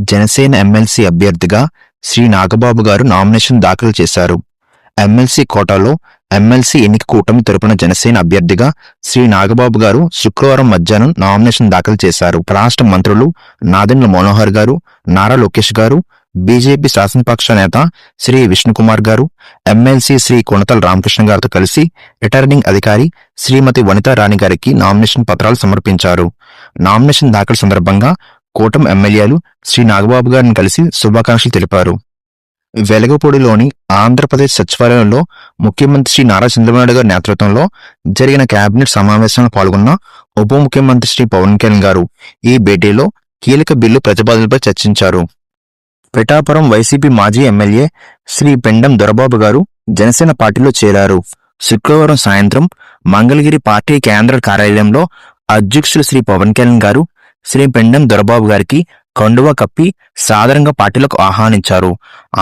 Janasena MLC అభ్యర్థిగా శ్రీ నాగబాబు గారు nomination దాఖలు చేశారు. ఎమ్మెల్సీ కోటాలో ఎమ్మెల్సీ ఎన్నిక కూటమి తరపున జనసేన అభ్యర్థిగా శ్రీ నాగబాబు గారు శుక్రవారం మధ్యాహ్నం నామినేషన్ దాఖలు చేశారు. రాష్ట్ర మంత్రులు నాదెండ్ల మనోహర్ గారు, నారా లోకేష్ గారు, బీజేపీ శాసనపక్ష నేత శ్రీ విష్ణుకుమార్ గారు, ఎమ్మెల్సీ శ్రీ కొణతల రామకృష్ణ గారితో కలిసి రిటర్నింగ్ అధికారి శ్రీమతి వనితా రాణి గారికి నామినేషన్ పత్రాలు సమర్పించారు. నామినేషన్ దాఖలు సందర్భంగా కూటమి ఎమ్మెల్యేలు శ్రీ నాగబాబు గారిని కలిసి శుభాకాంక్షలు తెలిపారు. వెలగపూడిలోని ఆంధ్రప్రదేశ్ సచివాలయంలో ముఖ్యమంత్రి శ్రీ నారా చంద్రబాబు నాయుడు గారి నేతృత్వంలో జరిగిన కేబినెట్ సమావేశంలో పాల్గొన్న ఉప ముఖ్యమంత్రి శ్రీ పవన్ కళ్యాణ్ గారు ఈ భేటీలో కీలక బిల్లు ప్రతిపాదనలపై చర్చించారు. పిఠాపురం వైసీపీ మాజీ ఎమ్మెల్యే శ్రీ పెండం దొరబాబు గారు జనసేన పార్టీలో చేరారు. శుక్రవారం సాయంత్రం మంగళగిరి పార్టీ కేంద్ర కార్యాలయంలో అధ్యక్షులు శ్రీ పవన్ కళ్యాణ్ గారు శ్రీ పెండం దొరబాబు గారికి కండువా కప్పి సాదరంగా పార్టీలకు ఆహ్వానించారు.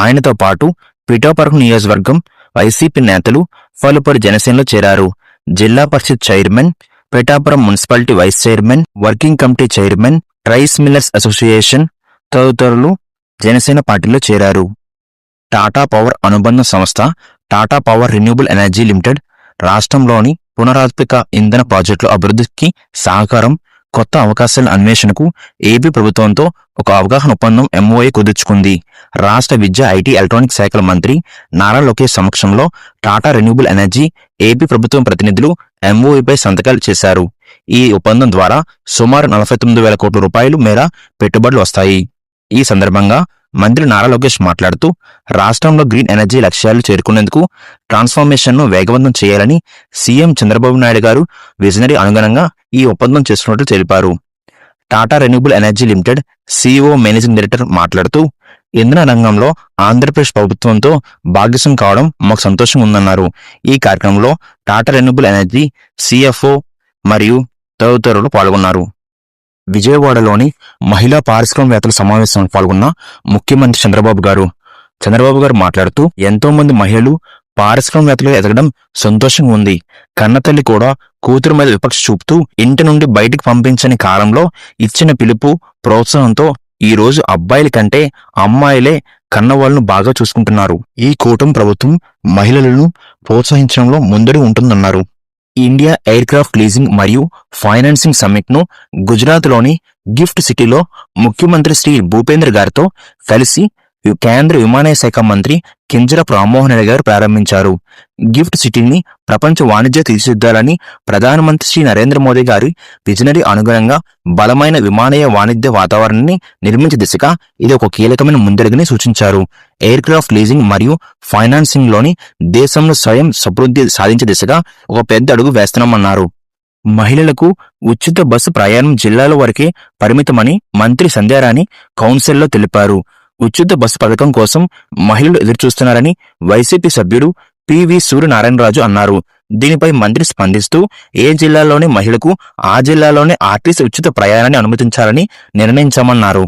ఆయనతో పాటు పిఠాపురం నియోజకవర్గం వైసీపీ నేతలు పలువురు జనసేనలో చేరారు. జిల్లా పరిషత్ chairman, Pithapuram municipality vice chairman, working committee chairman, rice millers association తదితరులు జనసేన పార్టీలో చేరారు. టాటా పవర్ అనుబంధ సంస్థ Tata power renewable energy limited రాష్ట్రంలోని పునరుత్పాదక ఇంధన ప్రాజెక్టుల అభివృద్ధికి సహకారం, కొత్త అవకాశాల అన్వేషణకు ఏపీ ప్రభుత్వంతో ఒక అవగాహన ఒప్పందం ఎంఓఏ కుదుర్చుకుంది. రాష్ట్ర విద్య, ఐటీ, ఎలక్ట్రానిక్స్ శాఖల మంత్రి నారా లోకేష్ సమక్షంలో టాటా రెన్యూబుల్ ఎనర్జీ ఏపీ ప్రభుత్వం ప్రతినిధులు ఎంఓఏపై సంతకాలు చేశారు. ఈ ఒప్పందం ద్వారా సుమారు 49,000 కోట్ల రూపాయలు మేర పెట్టుబడులు వస్తాయి. ఈ సందర్భంగా మంత్రి నారా లోకేష్ మాట్లాడుతూ రాష్ట్రంలో గ్రీన్ ఎనర్జీ లక్ష్యాలు చేరుకునేందుకు ట్రాన్స్ఫర్మేషన్ను వేగవంతం చేయాలని సీఎం చంద్రబాబు నాయుడు గారు విజనరీ అనుగుణంగా ఈ ఒప్పందం చేస్తున్నట్లు తెలిపారు. Tata renewable energy limited CEO managing director మాట్లాడుతూ ఇంధన రంగంలో ఆంధ్రప్రదేశ్ ప్రభుత్వంతో భాగస్వామ్యం కావడం మాకు సంతోషంగా ఉందన్నారు. ఈ కార్యక్రమంలో టాటా రెన్యూబుల్ ఎనర్జీ సిఎఫ్ఓ మరియు తదితరులు పాల్గొన్నారు. విజయవాడలోని మహిళా పారిశ్రామికవేత్తల సమావేశంలో పాల్గొన్న ముఖ్యమంత్రి చంద్రబాబు గారు మాట్లాడుతూ ఎంతో మంది మహిళలు పారిశ్రామికవేత్తలుగా ఎదగడం సంతోషంగా ఉంది. కన్నతల్లి కూడా కూతురు మీద విపక్ష చూపుతూ ఇంటి నుండి బయటికి పంపించని కాలంలో ఇచ్చిన పిలుపు, ప్రోత్సాహంతో ఈ రోజు అబ్బాయిల కంటే అమ్మాయిలే కన్నవాళ్లను బాగా చూసుకుంటున్నారు. ఈ కూటమి ప్రభుత్వం మహిళలను ప్రోత్సహించడంలో ముందడి ఉంటుందన్నారు. ఇండియా ఎయిర్ క్రాఫ్ట్ లీజింగ్ మరియు ఫైనాన్సింగ్ సమ్మిట్ ను గుజరాత్లోని గిఫ్ట్ సిటీలో ముఖ్యమంత్రి శ్రీ భూపేంద్ర గారితో కలిసి కేంద్ర విమానయాన శాఖ మంత్రి కింజరాపు రామ్మోహన్ రెడ్డి గారు ప్రారంభించారు. గిఫ్ట్ సిటీని ప్రపంచ వాణిజ్య తీర్చిదిద్దాలని ప్రధానమంత్రి శ్రీ నరేంద్ర మోదీ గారి విజనరీ అనుగుణంగా బలమైన విమానయాన వాణిజ్య వాతావరణాన్ని నిర్మించే దిశగా ఇది ఒక కీలకమైన ముందడుగుని సూచించారు. ఎయిర్ క్రాఫ్ట్ లీజింగ్ మరియు ఫైనాన్సింగ్ లోని దేశంలో స్వయం సమృద్ధి సాధించే దిశగా ఒక పెద్ద అడుగు వేస్తున్నామన్నారు. మహిళలకు ఉచిత బస్సు ప్రయాణం జిల్లాల వరకే పరిమితమని మంత్రి సంధ్యారాణి కౌన్సిల్లో తెలిపారు. ఉచిత బస్సు పథకం కోసం మహిళలు ఎదురుచూస్తున్నారని వైసీపీ సభ్యుడు పివి సూర్యనారాయణరాజు అన్నారు. దీనిపై మంత్రి స్పందిస్తూ ఏ జిల్లాలోని మహిళకు ఆ జిల్లాలోనే ఆర్టీసీ ఉచిత ప్రయాణాన్ని అనుమతించాలని నిర్ణయించామన్నారు.